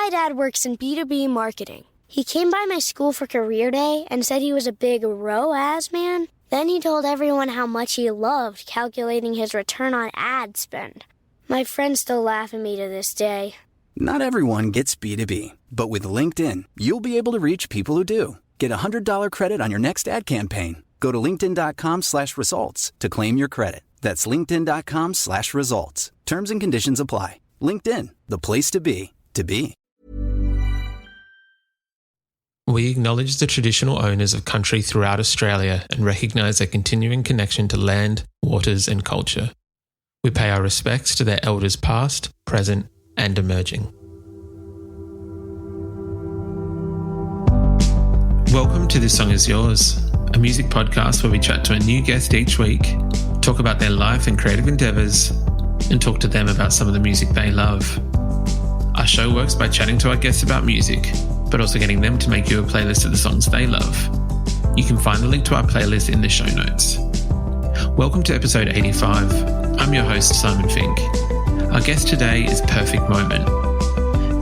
My dad works in B2B marketing. He came by my school for career day and said he was a big ROAS man. Then he told everyone how much he loved calculating his return on ad spend. My friends still laugh at me to this day. Not everyone gets B2B, but with LinkedIn, you'll be able to reach people who do. Get a $100 credit on your next ad campaign. Go to linkedin.com/results to claim your credit. That's linkedin.com/results. Terms and conditions apply. LinkedIn, the place to be, to be. We acknowledge the traditional owners of country throughout Australia and recognise their continuing connection to land, waters and culture. We pay our respects to their elders past, present and emerging. Welcome to This Song Is Yours, a music podcast where we chat to a new guest each week, talk about their life and creative endeavours, and talk to them about some of the music they love. Our show works by chatting to our guests about music, but also getting them to make you a playlist of the songs they love. You can find the link to our playlist in the show notes. Welcome to episode 85. I'm your host, Simon Fink. Our guest today is Perfect Moment.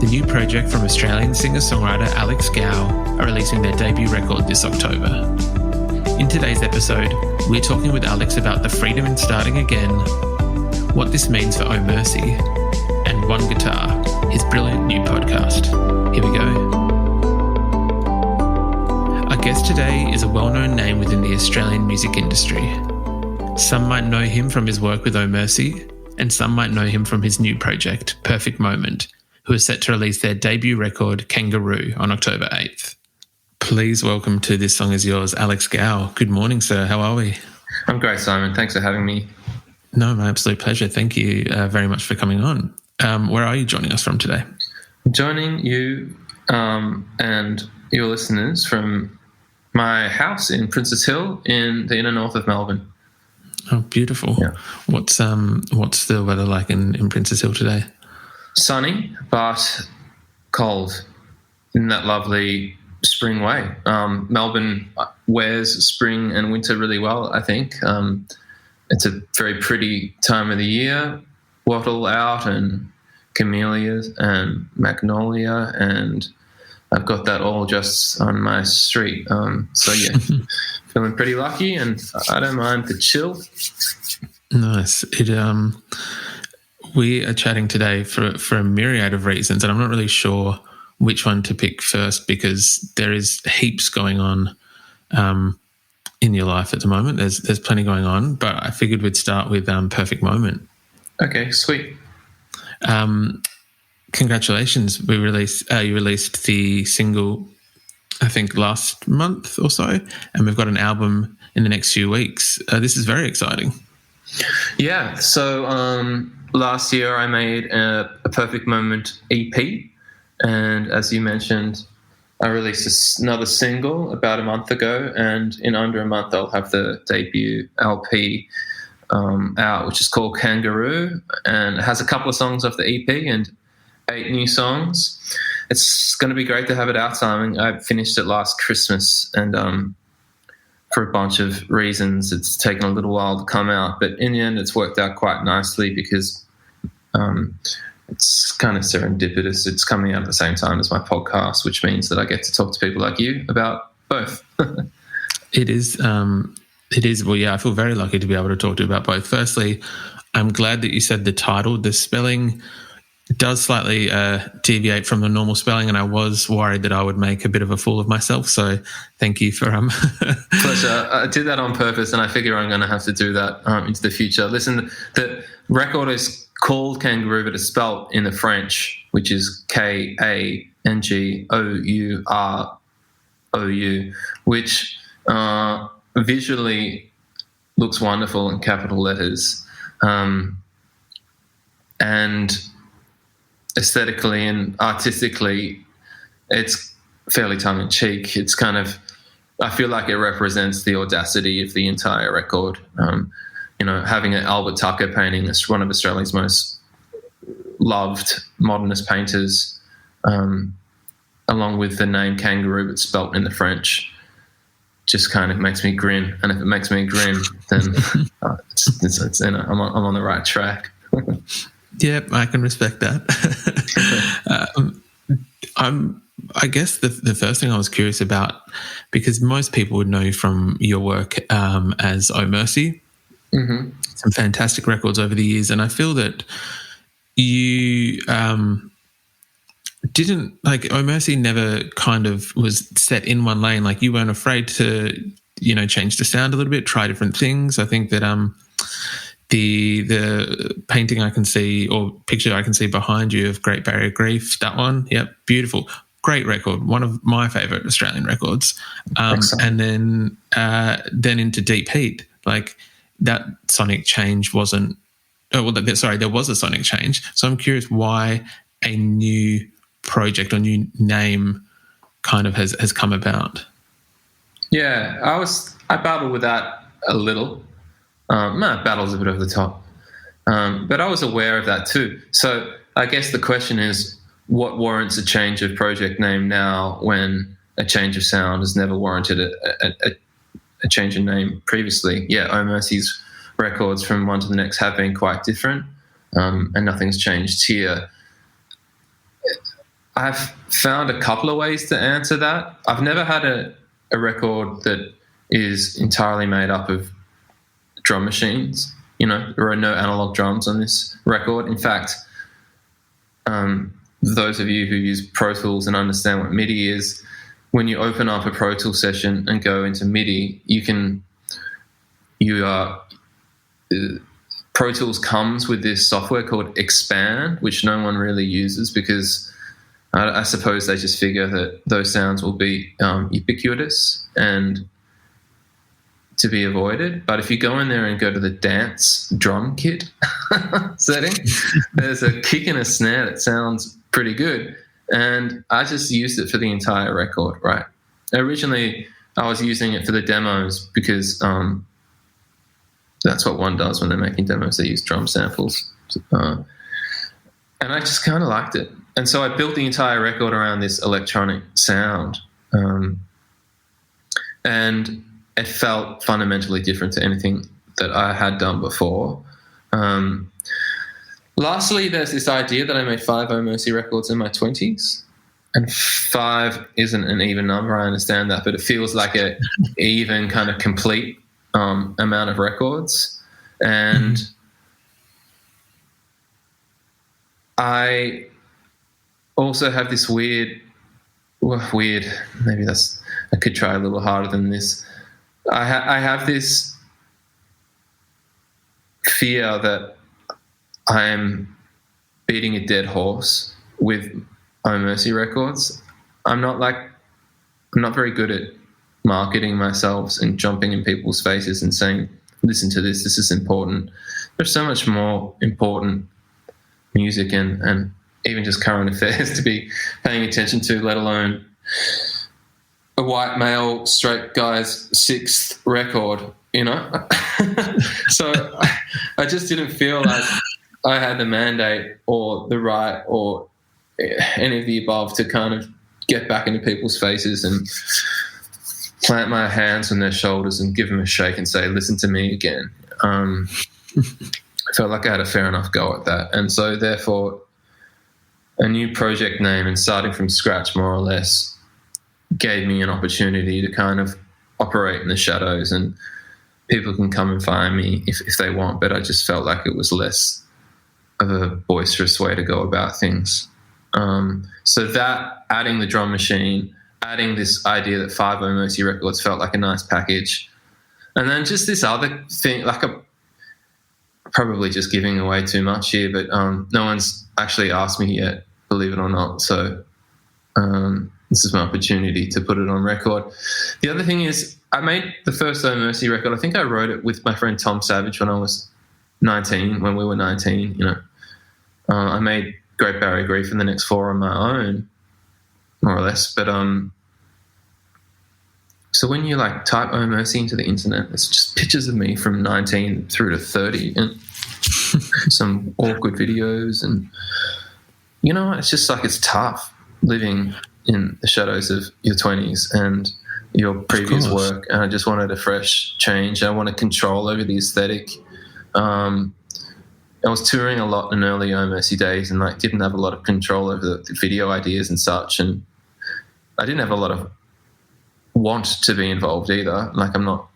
The new project from Australian singer-songwriter Alex Gow are releasing their debut record this October. In today's episode, we're talking with Alex about the freedom in starting again, what this means for Oh Mercy, and One Guitar, his brilliant new podcast. Here we go. Our guest today is a well-known name within the Australian music industry. Some might know him from his work with Oh Mercy, and some might know him from his new project, Perfect Moment, who is set to release their debut record, KANGOUROU, on October 8th. Please welcome to This Song Is Yours, Alex Gow. Good morning, sir. How are we? I'm great, Simon. Thanks for having me. No, my absolute pleasure. Thank you very much for coming on. Where are you joining us from today? I'm joining you and your listeners from my house in Princes Hill in the inner north of Melbourne. Oh, beautiful. Yeah. What's the weather like in Princes Hill today? Sunny, but cold in that lovely spring way. Melbourne wears spring and winter really well, I think. It's a very pretty time of the year. Wattle out and camellias and magnolia, and I've got that all just on my street. So yeah, feeling pretty lucky, and I don't mind the chill. Nice. We are chatting today for a myriad of reasons, and I'm not really sure which one to pick first because there is heaps going on in your life at the moment. There's plenty going on, but I figured we'd start with Perfect Moment. Okay, sweet. Congratulations. You released the single, I think, last month or so, and we've got an album in the next few weeks. This is very exciting. Yeah, so last year I made a Perfect Moment EP, and as you mentioned, I released another single about a month ago, and in under a month I'll have the debut LP out, which is called KANGOUROU, and it has a couple of songs off the EP and 8 new songs. It's going to be great to have it out, Simon. I finished it last Christmas, and for a bunch of reasons it's taken a little while to come out, but in the end it's worked out quite nicely because it's kind of serendipitous. It's coming out at the same time as my podcast, which means that I get to talk to people like you about both. It is. Well, yeah, I feel very lucky to be able to talk to you about both. Firstly, I'm glad that you said the title. The spelling does slightly deviate from the normal spelling, and I was worried that I would make a bit of a fool of myself. So thank you for Pleasure. I did that on purpose, and I figure I'm going to have to do that into the future. Listen, the record is called KANGOUROU, but it's spelled in the French, which is KANGOUROU, which visually looks wonderful in capital letters, and aesthetically and artistically it's fairly tongue-in-cheek. It's kind of, I feel like it represents the audacity of the entire record. Having an Albert Tucker painting, one of Australia's most loved modernist painters, along with the name KANGOUROU but spelt in the French, just kind of makes me grin. And if it makes me grin, then I'm on the right track. Yep, I can respect that. I guess the first thing I was curious about, because most people would know you from your work as Oh Mercy, some fantastic records over the years, and I feel that you didn't, like, Oh Mercy never kind of was set in one lane. Like, you weren't afraid to, you know, change the sound a little bit, try different things. I think that the painting I can see, or picture I can see behind you of Great Barrier Reef, that one, yep, beautiful, great record, one of my favourite Australian records. And then into Deep Heat, like, that sonic change wasn't. Oh well, there was a sonic change. So I'm curious why a new project or new name kind of has come about. Yeah, I battled with that a little. Battle's a bit over the top, but I was aware of that too. So I guess the question is, what warrants a change of project name now when a change of sound has never warranted a change of name previously? Yeah, Oh Mercy's records from one to the next have been quite different, and nothing's changed here. I've found a couple of ways to answer that. I've never had a record that is entirely made up of drum machines. You know, there are no analog drums on this record. In fact, those of you who use Pro Tools and understand what MIDI is, when you open up a Pro Tools session and go into MIDI, Pro Tools comes with this software called Expand, which no one really uses because I suppose they just figure that those sounds will be ubiquitous and to be avoided. But if you go in there and go to the dance drum kit setting, there's a kick and a snare that sounds pretty good. And I just used it for the entire record, right? Originally, I was using it for the demos because that's what one does when they're making demos. They use drum samples. And I just kind of liked it. And so I built the entire record around this electronic sound. And it felt fundamentally different to anything that I had done before. Lastly, there's this idea that I made 5 Oh Mercy records in my 20s. And 5 isn't an even number, I understand that, but it feels like an even kind of complete amount of records. And I also have this weird, maybe I could try a little harder than this. I have this fear that I'm beating a dead horse with Oh Mercy records. I'm not very good at marketing myself and jumping in people's faces and saying, listen to this is important. There's so much more important music and even just current affairs to be paying attention to, let alone a white male straight guy's 6th record, you know? So I just didn't feel like I had the mandate or the right or any of the above to kind of get back into people's faces and plant my hands on their shoulders and give them a shake and say, listen to me again. I felt like I had a fair enough go at that. And so therefore a new project name and starting from scratch more or less gave me an opportunity to kind of operate in the shadows, and people can come and find me if they want, but I just felt like it was less of a boisterous way to go about things. So that, adding the drum machine, adding this idea that 5 Oh Mercy records felt like a nice package. And then just this other thing, like probably just giving away too much here, but no one's actually asked me yet, believe it or not. So this is my opportunity to put it on record. The other thing is I made the first Oh Mercy record. I think I wrote it with my friend Tom Savage when I was 19, when we were 19, you know. I made Great Barrier Reef and the next 4 on my own, more or less. But so when you like type Oh Mercy into the internet, it's just pictures of me from 19 through to 30 and some awkward videos. And, you know, it's just like it's tough living in the shadows of your 20s and your previous work. And I just wanted a fresh change. I want to control over the aesthetic. I was touring a lot in early Oh Mercy days, and like didn't have a lot of control over the video ideas and such, and I didn't have a lot of want to be involved either. Like I'm not,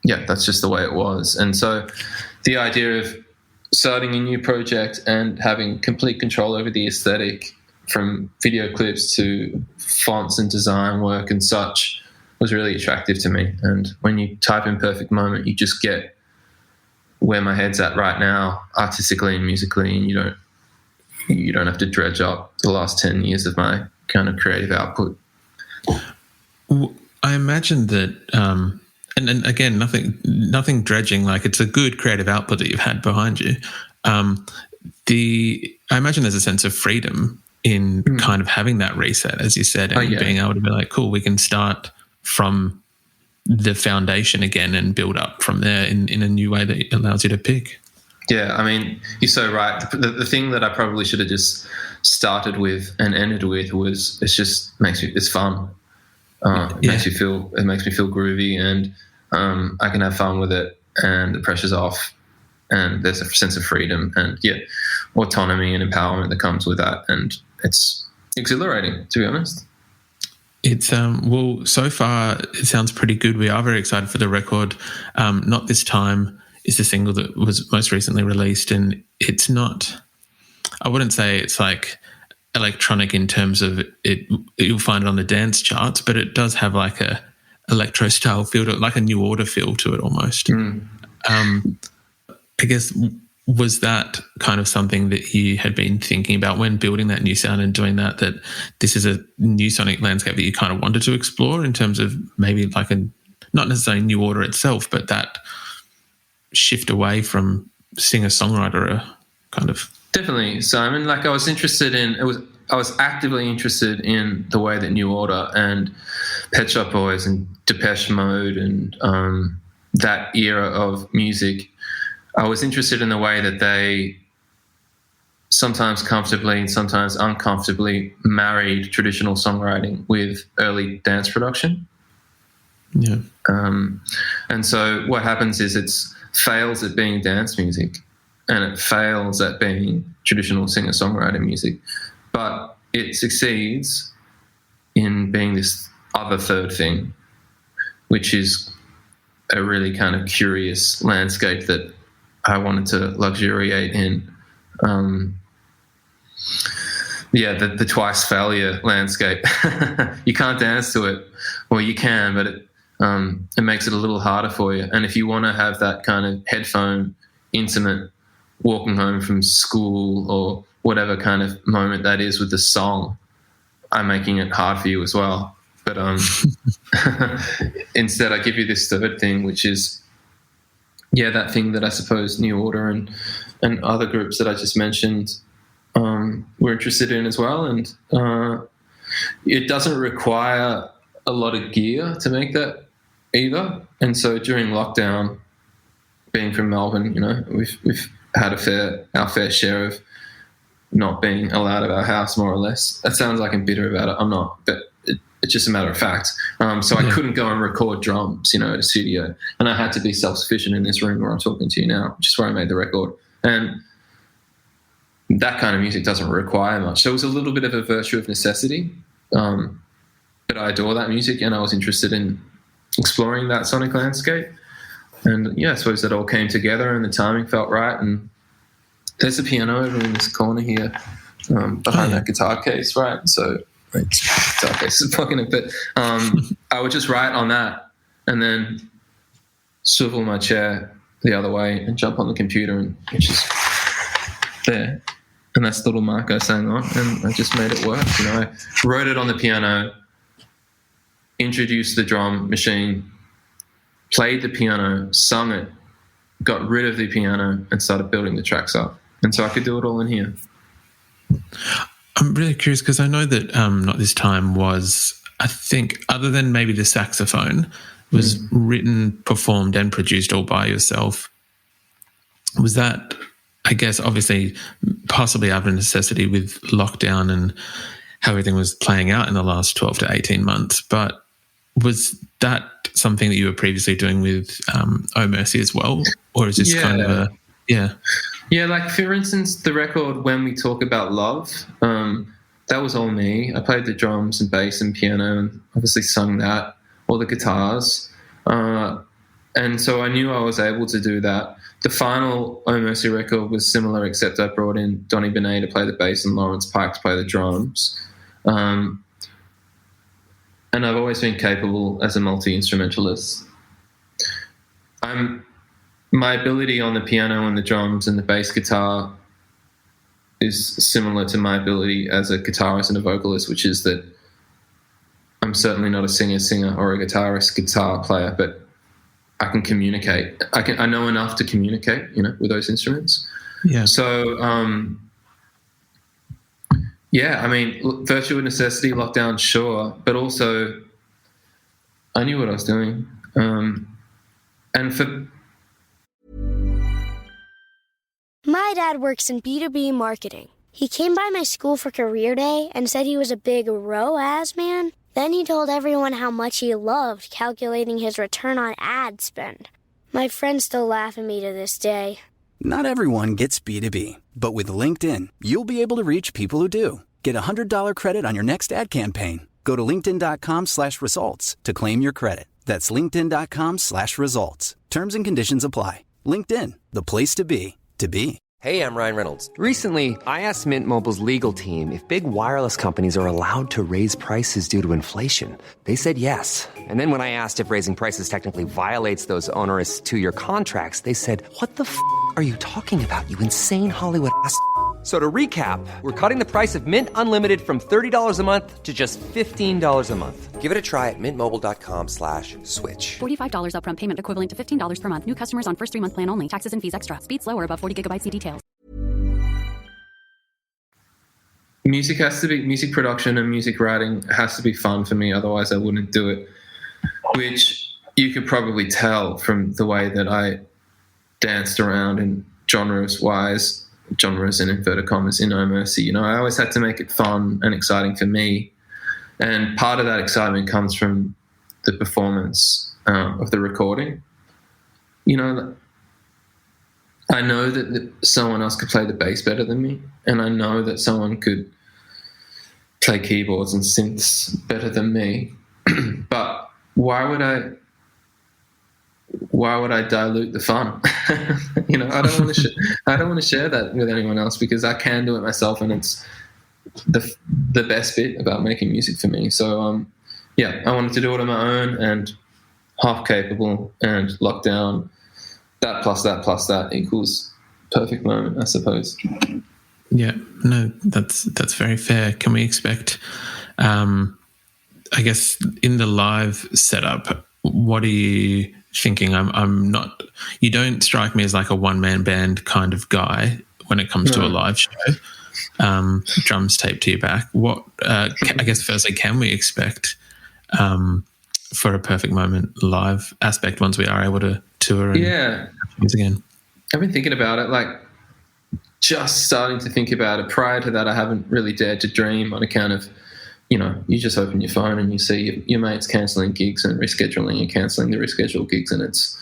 that's just the way it was. And so the idea of starting a new project and having complete control over the aesthetic, from video clips to fonts and design work and such, was really attractive to me. And when you type in Perfect Moment, you just get where my head's at right now, artistically and musically, and you don't have to dredge up the last 10 years of my kind of creative output. I imagine that, and again, nothing dredging. Like, it's a good creative output that you've had behind you. I imagine there's a sense of freedom in kind of having that reset, as you said, and being able to be like, cool, we can start from the foundation again and build up from there in a new way that allows you to pick. Yeah, I mean, you're so right. The thing that I probably should have just started with and ended with was it's fun. It makes me feel groovy, and I can have fun with it, and the pressure's off, and there's a sense of freedom and autonomy and empowerment that comes with that, and it's exhilarating, to be honest. It's well, so far it sounds pretty good. We are very excited for the record. Not This Time is the single that was most recently released, and it's not, I wouldn't say it's like electronic in terms of it. You'll find it on the dance charts, but it does have like a electro style feel to it, like a New Order feel to it almost. I guess, was that kind of something that you had been thinking about when building that new sound and doing that this is a new sonic landscape that you kind of wanted to explore in terms of maybe like not necessarily New Order itself, but that shift away from singer-songwriter kind of? Definitely, Simon. Like I was actively interested in the way that New Order and Pet Shop Boys and Depeche Mode and that era of music, I was interested in the way that they sometimes comfortably and sometimes uncomfortably married traditional songwriting with early dance production. Yeah. And so what happens is it fails at being dance music, and it fails at being traditional singer-songwriter music, but it succeeds in being this other third thing, which is a really kind of curious landscape that I wanted to luxuriate in. The twice failure landscape. You can't dance to it, or you can, but it makes it a little harder for you. And if you want to have that kind of headphone, intimate, walking home from school or whatever kind of moment that is with the song, I'm making it hard for you as well. But instead I give you this third thing, which is that thing that I suppose New Order and other groups that I just mentioned were interested in as well. And it doesn't require a lot of gear to make that either. And so during lockdown, being from Melbourne, we've had our fair share of not being allowed out of our house, more or less. That sounds like I'm bitter about it. I'm not, but it's just a matter of fact. So I couldn't go and record drums, at a studio, and I had to be self-sufficient in this room where I'm talking to you now, which is where I made the record. And that kind of music doesn't require much. So it was a little bit of a virtue of necessity. But I adore that music, and I was interested in exploring that sonic landscape. And I suppose that all came together, and the timing felt right. And there's a piano over in this corner here behind that guitar case, right? So guitar case is blocking it. But I would just write on that and then swivel my chair the other way and jump on the computer, and which is there. And that's the little mark I sang on, and I just made it work. I wrote it on the piano, introduced the drum machine, played the piano, sung it, got rid of the piano, and started building the tracks up. And so I could do it all in here. I'm really curious because I know that Not This Time was, I think, other than maybe the saxophone, was written, performed, and produced all by yourself. Was that, I guess, obviously, possibly out of necessity with lockdown and how everything was playing out in the last 12 to 18 months, but was that something that you were previously doing with Oh Mercy as well? Or is this kind of Yeah, like for instance, the record When We Talk About Love, that was all me. I played the drums and bass and piano and obviously sung that, all the guitars. And so I knew I was able to do that. The final Oh Mercy record was similar, except I brought in Donny Benet to play the bass and Lawrence Pike to play the drums. And I've always been capable as a multi-instrumentalist. My ability on the piano and the drums and the bass guitar is similar to my ability as a guitarist and a vocalist, which is that I'm certainly not a singer or a guitarist guitar player, but I can communicate. I know enough to communicate, with those instruments. Yeah. So, virtual necessity, lockdown, sure, but also I knew what I was doing. My dad works in B2B marketing. He came by my school for career day and said he was a big ROAS man. Then he told everyone how much he loved calculating his return on ad spend. My friends still laugh at me to this day. Not everyone gets B2B, but with LinkedIn, you'll be able to reach people who do. Get a $100 credit on your next ad campaign. Go to linkedin.com/results to claim your credit. That's linkedin.com/results. Terms and conditions apply. LinkedIn, the place to be, to be. Hey, I'm Ryan Reynolds. Recently, I asked Mint Mobile's legal team if big wireless companies are allowed to raise prices due to inflation. They said yes. And then when I asked if raising prices technically violates those onerous 2-year contracts, they said, "What the f*** are you talking about, you insane Hollywood ass?" So to recap, we're cutting the price of Mint Unlimited from $30 a month to just $15 a month. Give it a try at mintmobile.com/switch. $45 upfront payment equivalent to $15 per month. New customers on first 3-month plan only. Taxes and fees extra. Speed slower above 40 gigabytes. See details. Music production and music writing has to be fun for me. Otherwise I wouldn't do it, which you could probably tell from the way that I danced around in genres in inverted commas in No Mercy. I always had to make it fun and exciting for me. And part of that excitement comes from the performance of the recording. I know that someone else could play the bass better than me, and I know that someone could play keyboards and synths better than me. But why would I dilute the fun? I don't want to share that with anyone else, because I can do it myself, and it's the best bit about making music for me. So I wanted to do it on my own and half capable, and lockdown. That plus that equals perfect moment, I suppose. Yeah, no, that's very fair. Can we expect, I guess, in the live setup, what are you thinking? I'm not. You don't strike me as like a one-man band kind of guy when it comes to a live show. Drums taped to your back. What? I guess firstly, can we expect for a perfect moment live aspect once we are able to tour and music again? I've been thinking about it, like just starting to think about it. Prior to that, I haven't really dared to dream, on account of, you just open your phone and you see your mates cancelling gigs and rescheduling and cancelling the rescheduled gigs, and it's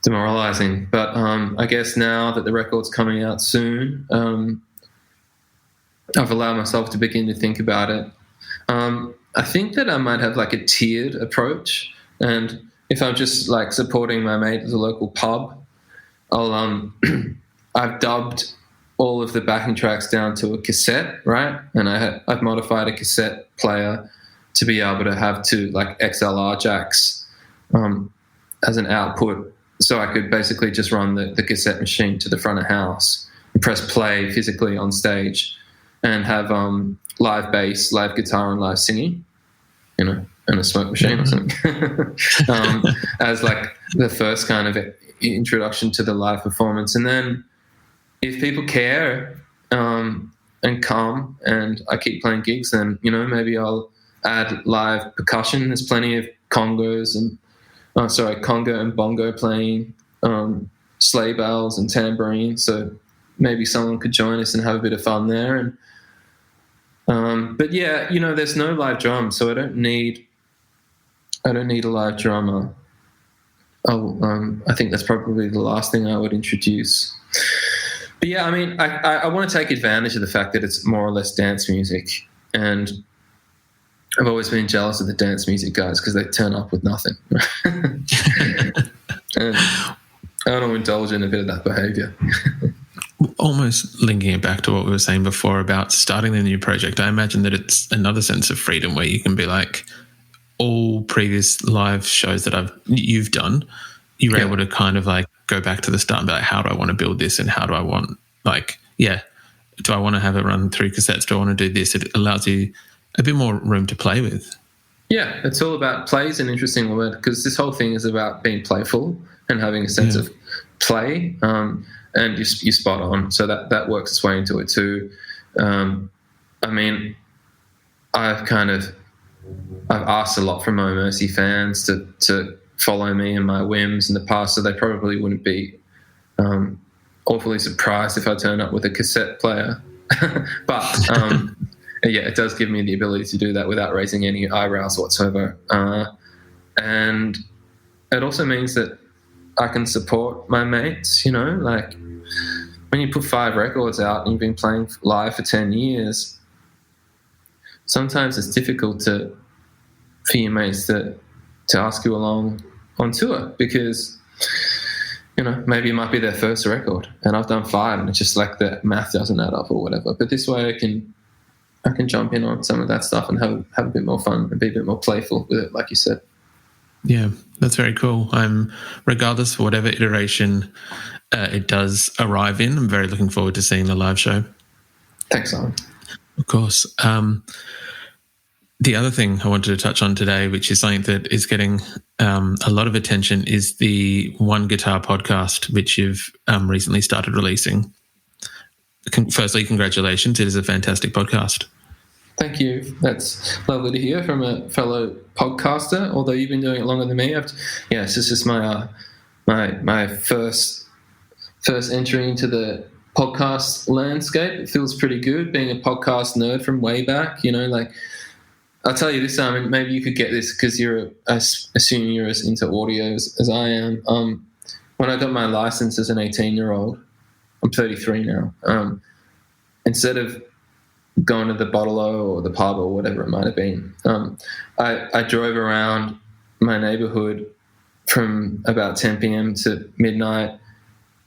demoralising. But I guess now that the record's coming out soon, I've allowed myself to begin to think about it. I think that I might have like a tiered approach, and if I'm just like supporting my mate at the local pub, I've dubbed all of the backing tracks down to a cassette, right? And I've modified a cassette player to be able to have two like XLR jacks as an output, so I could basically just run the cassette machine to the front of house and press play physically on stage, and have live bass, live guitar, and live singing, and a smoke machine or something, as like the first kind of introduction to the live performance. And then if people care and come and I keep playing gigs, then, maybe I'll add live percussion. There's plenty of congos and conga and bongo playing, sleigh bells and tambourine. So maybe someone could join us and have a bit of fun there. And but yeah, there's no live drums, so I don't need a live drummer. I think that's probably the last thing I would introduce. But yeah, I mean, I want to take advantage of the fact that it's more or less dance music, and I've always been jealous of the dance music guys because they turn up with nothing. And I don't want to indulge in a bit of that behaviour. Almost linking it back to what we were saying before about starting the new project, I imagine that it's another sense of freedom where you can be like, all previous live shows that you've done, you're able to kind of like go back to the start and be like, how do I want to build this, and how do I want, like, do I want to have it run through cassettes? Do I want to do this? It allows you a bit more room to play with. Yeah, it's all about play is an interesting word, because this whole thing is about being playful and having a sense of play, and you're spot on. So that works its way into it too. I mean, I've asked a lot from My Mercy fans to follow me and my whims in the past, so they probably wouldn't be awfully surprised if I turned up with a cassette player. But yeah, it does give me the ability to do that without raising any eyebrows whatsoever. And it also means that I can support my mates, you know, like when you put 5 records out and you've been playing live for 10 years, sometimes it's difficult for your mates to ask you along on tour, because, you know, maybe it might be their first record and I've done 5 and it's just like the math doesn't add up or whatever. But this way I can jump in on some of that stuff and have a bit more fun and be a bit more playful with it, like you said. Yeah, that's very cool. Regardless of whatever iteration it does arrive in, I'm very looking forward to seeing the live show. Thanks, Simon. Of course. The other thing I wanted to touch on today, which is something that is getting a lot of attention, is the One Guitar podcast, which you've recently started releasing. Firstly, congratulations. It is a fantastic podcast. Thank you. That's lovely to hear from a fellow podcaster, although you've been doing it longer than me. It's just my first entry into the podcast landscape. It feels pretty good being a podcast nerd from way back, you know, like, I'll tell you this, Simon, maybe you could get this because I assume you're as into audio as I am. When I got my license as an 18-year-old, I'm 33 now, instead of going to the bottle-o or the pub or whatever it might have been, I drove around my neighbourhood from about 10 p.m. to midnight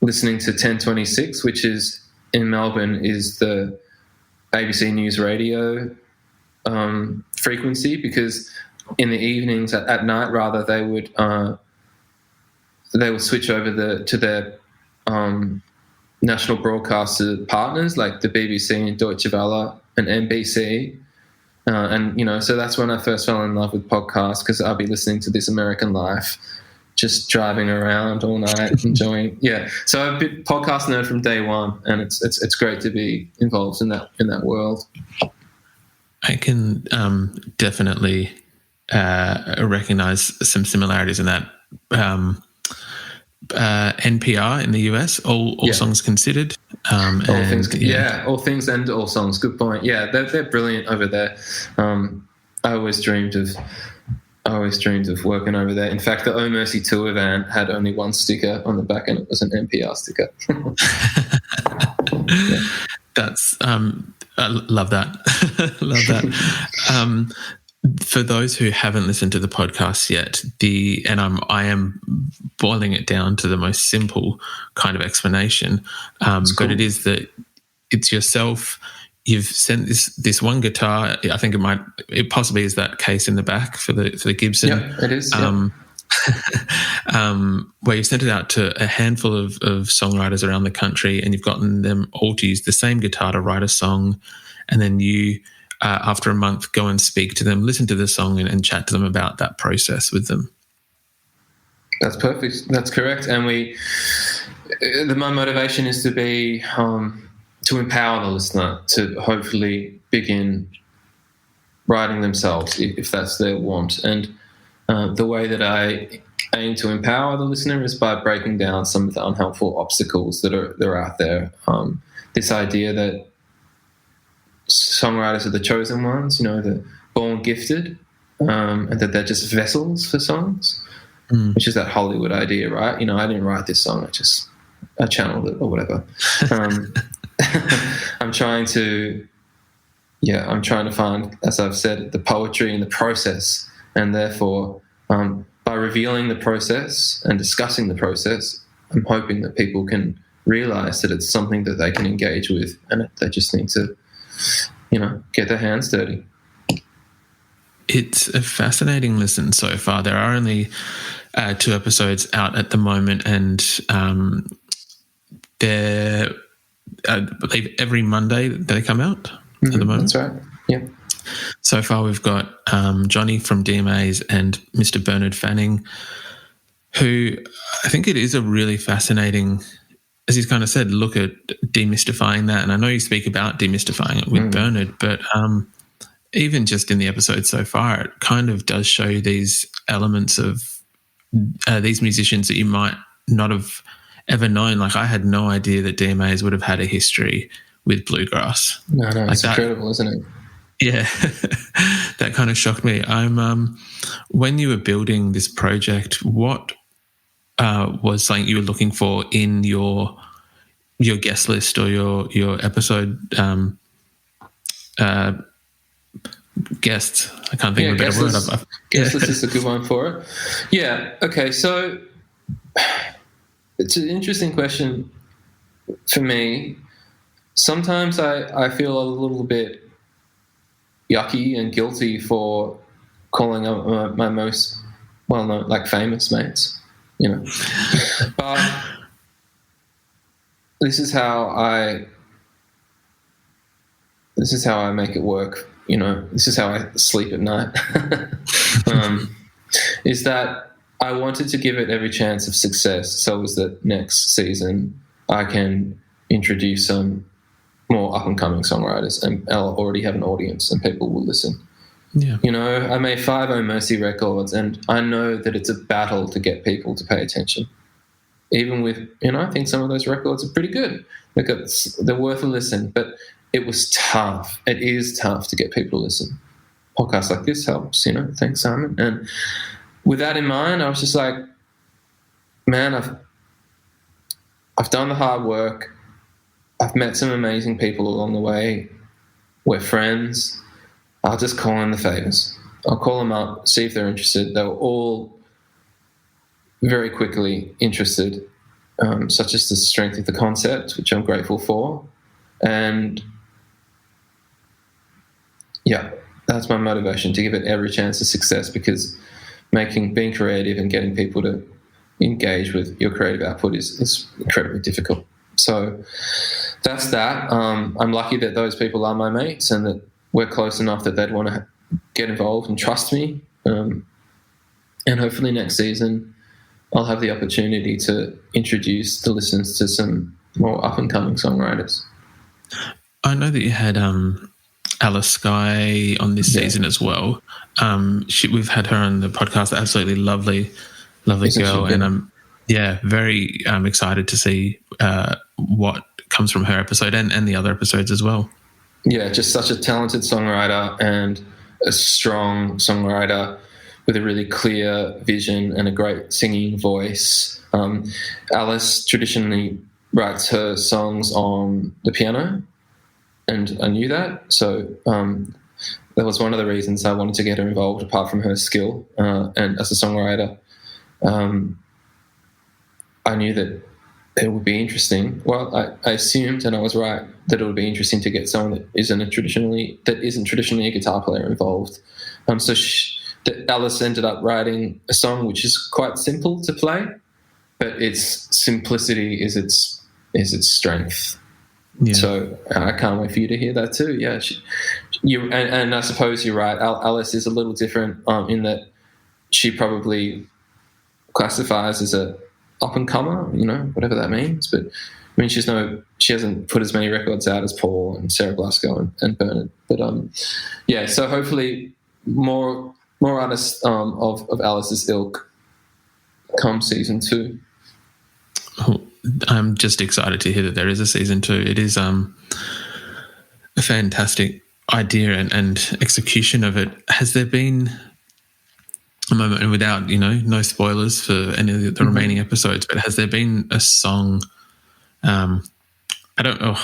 listening to 1026, which is in Melbourne is the ABC News Radio frequency, because in the evenings at night rather they would switch over to their national broadcaster partners like the BBC and Deutsche Welle and NBC, and you know, so that's when I first fell in love with podcasts, because I'll be listening to This American Life just driving around all night enjoying. So I've been podcast nerd from day one, and it's great to be involved in that world. I can definitely recognize some similarities in that. NPR in the US, all songs considered. All things and all songs. Good point. Yeah, they're brilliant over there. I always dreamed of working over there. In fact, the Oh Mercy tour van had only one sticker on the back, and it was an NPR sticker. Yeah. That's I love that. Love that. For those who haven't listened to the podcast yet, I am boiling it down to the most simple kind of explanation, cool. But it is that it's yourself. You've sent this one guitar. I think it possibly is that case in the back for the Gibson. Yeah, it is. Where you've sent it out to a handful of songwriters around the country, and you've gotten them all to use the same guitar to write a song, and then you, after a month, go and speak to them, listen to the song, and chat to them about that process with them. That's perfect. That's correct. And my motivation is to be to empower the listener to hopefully begin writing themselves if that's their want. And the way that I aim to empower the listener is by breaking down some of the unhelpful obstacles that are out there. This idea that songwriters are the chosen ones, you know, the born gifted, and that they're just vessels for songs, which is that Hollywood idea, right? You know, I didn't write this song, I channeled it or whatever. I'm trying to find, as I've said, the poetry in the process, and therefore by revealing the process and discussing the process, I'm hoping that people can realize that it's something that they can engage with, and they just need to, get their hands dirty. It's a fascinating listen so far. There are only 2 episodes out at the moment, and they're, I believe, every Monday they come out at the moment. That's right. Yeah. So far, we've got Johnny from DMAs and Mr. Bernard Fanning, who I think it is a really fascinating, as he's kind of said, look at demystifying that. And I know you speak about demystifying it with Bernard, but even just in the episode so far, it kind of does show you these elements of these musicians that you might not have ever known. Like, I had no idea that DMAs would have had a history with bluegrass. No, it's incredible, isn't it? Yeah, that kind of shocked me. When you were building this project, what was something you were looking for in your guest list or your episode guests? I can't think of a better word. Guest list is a good one for it. Yeah. Okay. So it's an interesting question for me. Sometimes I feel a little bit yucky and guilty for calling up my most well-known, like, famous mates, but this is how I make it work. This is how I sleep at night. Is that I wanted to give it every chance of success, so as that next season I can introduce some more up-and-coming songwriters, and I'll already have an audience and people will listen. Yeah. I made 5 Oh Mercy records, and I know that it's a battle to get people to pay attention. Even with, I think some of those records are pretty good. They're worth a listen, but it was tough. It is tough to get people to listen. Podcasts like this helps, Thanks, Simon. And with that in mind, I was just like, man, I've done the hard work. I've met some amazing people along the way. We're friends. I'll just call in the favors. I'll call them up, see if they're interested. They were all very quickly interested, such as the strength of the concept, which I'm grateful for. And yeah, that's my motivation, to give it every chance of success, because being creative and getting people to engage with your creative output is incredibly difficult. So that's that. I'm lucky that those people are my mates and that we're close enough that they'd want to get involved and trust me. And hopefully next season I'll have the opportunity to introduce the listeners to some more up-and-coming songwriters. I know that you had Alex Gow on this season as well. We've had her on the podcast. Absolutely lovely girl. And I'm very excited to see what comes from her episode and the other episodes as well. Yeah, just such a talented songwriter and a strong songwriter with a really clear vision and a great singing voice. Alice traditionally writes her songs on the piano, and I knew that. So that was one of the reasons I wanted to get her involved, apart from her skill. And as a songwriter, I knew that it would be interesting. Well, I assumed, and I was right, that it would be interesting to get someone that isn't traditionally a guitar player involved. So Alice ended up writing a song which is quite simple to play, but its simplicity is its strength. Yeah. So I can't wait for you to hear that too. Yeah, and I suppose you're right. Alice is a little different in that she probably classifies as a up-and-comer, whatever that means. But I mean, she hasn't put as many records out as Paul and Sarah Blasco and Bernard. But so hopefully more artists of Alice's ilk come season 2. I'm just excited to hear that there is a season 2. It is a fantastic idea and execution of it. Has there been a moment, and without, no spoilers for any of the remaining episodes, but has there been a song I don't know.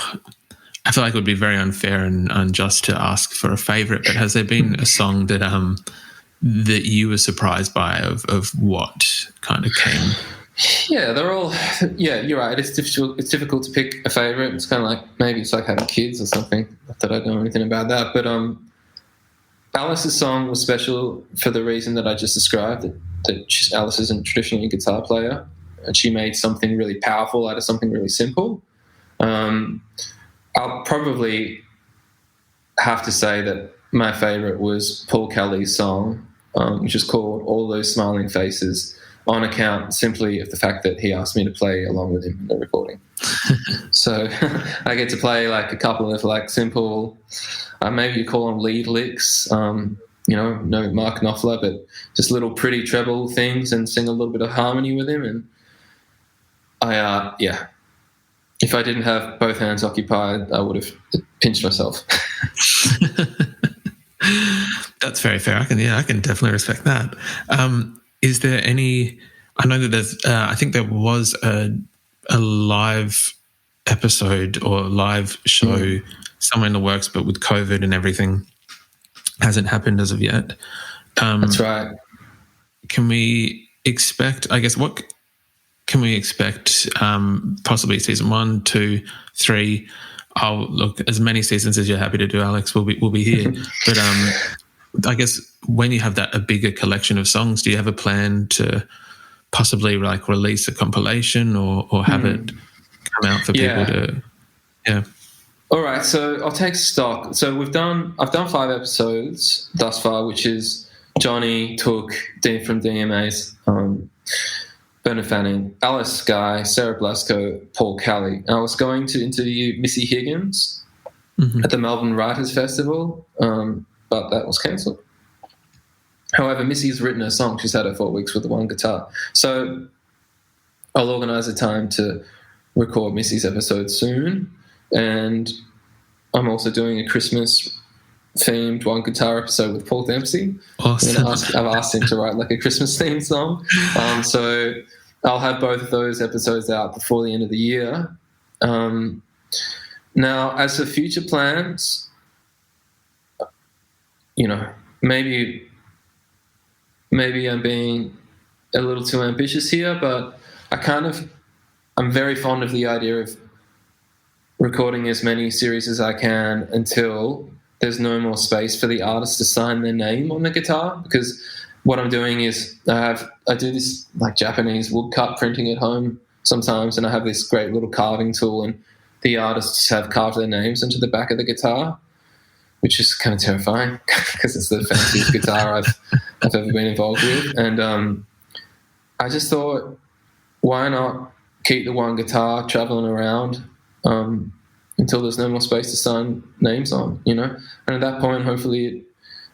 I feel like it would be very unfair and unjust to ask for a favourite, but has there been a song that that you were surprised by of what kind of came? Yeah, they're all. Yeah, you're right. It's difficult to pick a favourite. It's kind of like maybe it's like having kids or something. Not that I don't know anything about that, but Alice's song was special for the reason that I just described. That Alice isn't traditionally a guitar player, and she made something really powerful out of something really simple. I'll probably have to say that my favourite was Paul Kelly's song, which is called All Those Smiling Faces, on account simply of the fact that he asked me to play along with him in the recording. So I get to play like a couple of like simple, maybe you call them lead licks, no Mark Knopfler, but just little pretty treble things, and sing a little bit of harmony with him. And if I didn't have both hands occupied, I would have pinched myself. That's very fair. I can definitely respect that. Is there any? I know that there's. I think there was a live episode or live show somewhere in the works, but with COVID and everything, hasn't happened as of yet. That's right. Can we expect? I guess what can we expect? Possibly season 1, 2, 3. I'll look as many seasons as you're happy to do, Alex. We'll be here. But I guess when you have a bigger collection of songs, do you have a plan to possibly like release a compilation or have it come out for people to? Yeah. All right. So I'll take stock. So I've done 5 episodes thus far, which is Johnny, Took, Dean from DMAs, Bernard Fanning, Alice Gow, Sarah Blasco, Paul Kelly. And I was going to interview Missy Higgins at the Melbourne Writers Festival, but that was cancelled. However, Missy's written a song. She's had her 4 weeks with the one guitar. So I'll organise a time to record Missy's episode soon. And I'm also doing a Christmas-themed one guitar episode with Paul Dempsey. Awesome. I've asked him to write like a Christmas-themed song. So I'll have both of those episodes out before the end of the year. Now, as for future plans, maybe I'm being a little too ambitious here, but I'm very fond of the idea of recording as many series as I can until there's no more space for the artist to sign their name on the guitar, because what I'm doing is I do this like Japanese woodcut printing at home sometimes, and I have this great little carving tool, and the artists have carved their names into the back of the guitar, which is kind of terrifying because it's the fanciest guitar I've ever been involved with. And I just thought, why not keep the one guitar traveling around until there's no more space to sign names on, And at that point, hopefully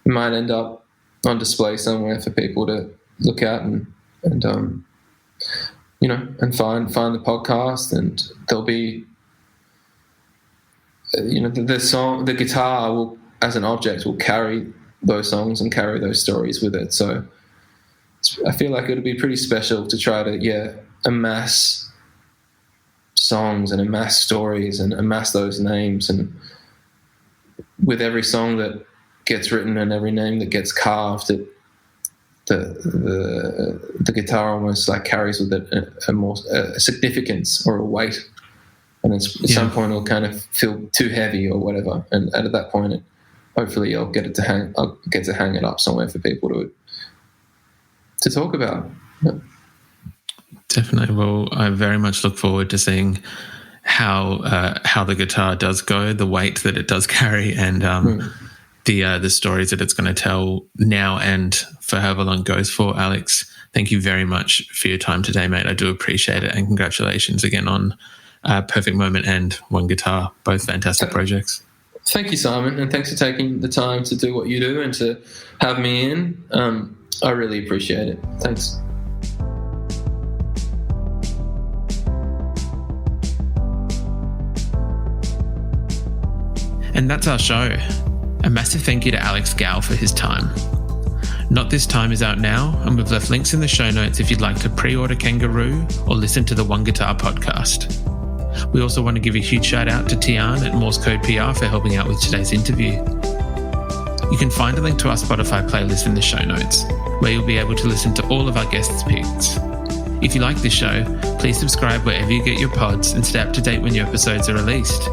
it might end up on display somewhere for people to look at and find the podcast, and there'll be, the guitar will, as an object, will carry those songs and carry those stories with it. So I feel like it'll be pretty special to try to, amass songs and amass stories and amass those names, and with every song that gets written and every name that gets carved, the guitar almost like carries with it a more significance or a weight, and at some point it'll kind of feel too heavy or whatever, and at that point hopefully I'll get to hang it up somewhere for people to talk about. Definitely. Well, I very much look forward to seeing how the guitar does go, the weight that it does carry, and the stories that it's going to tell now and for however long it goes for. Alex, thank you very much for your time today, mate. I do appreciate it, and congratulations again on Perfect Moment and One Guitar, both fantastic projects. Thank you, Simon, and thanks for taking the time to do what you do and to have me in. I really appreciate it. Thanks. And that's our show. A massive thank you to Alex Gow for his time. Not This Time is out now, and we've left links in the show notes if you'd like to pre-order Kangaroo or listen to the One Guitar podcast. We also want to give a huge shout out to Tiarne at Morse Code PR for helping out with today's interview. You can find a link to our Spotify playlist in the show notes, where you'll be able to listen to all of our guests' picks. If you like this show, please subscribe wherever you get your pods and stay up to date when new episodes are released.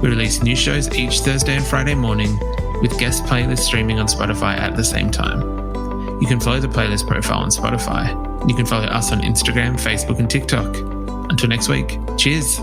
We release new shows each Thursday and Friday morning, with guest playlists streaming on Spotify at the same time. You can follow the playlist profile on Spotify. You can follow us on Instagram, Facebook, and TikTok. Until next week, cheers.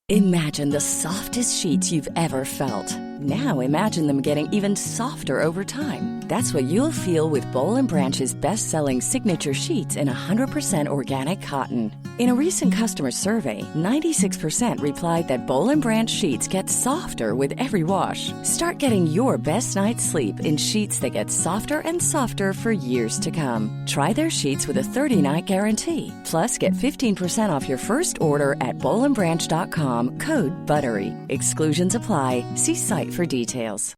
Imagine the softest sheets you've ever felt. Now imagine them getting even softer over time. That's what you'll feel with Boll & Branch's best-selling signature sheets in 100% organic cotton. In a recent customer survey, 96% replied that Boll & Branch sheets get softer with every wash. Start getting your best night's sleep in sheets that get softer and softer for years to come. Try their sheets with a 30-night guarantee. Plus, get 15% off your first order at bollandbranch.com, code BUTTERY. Exclusions apply. See site for details.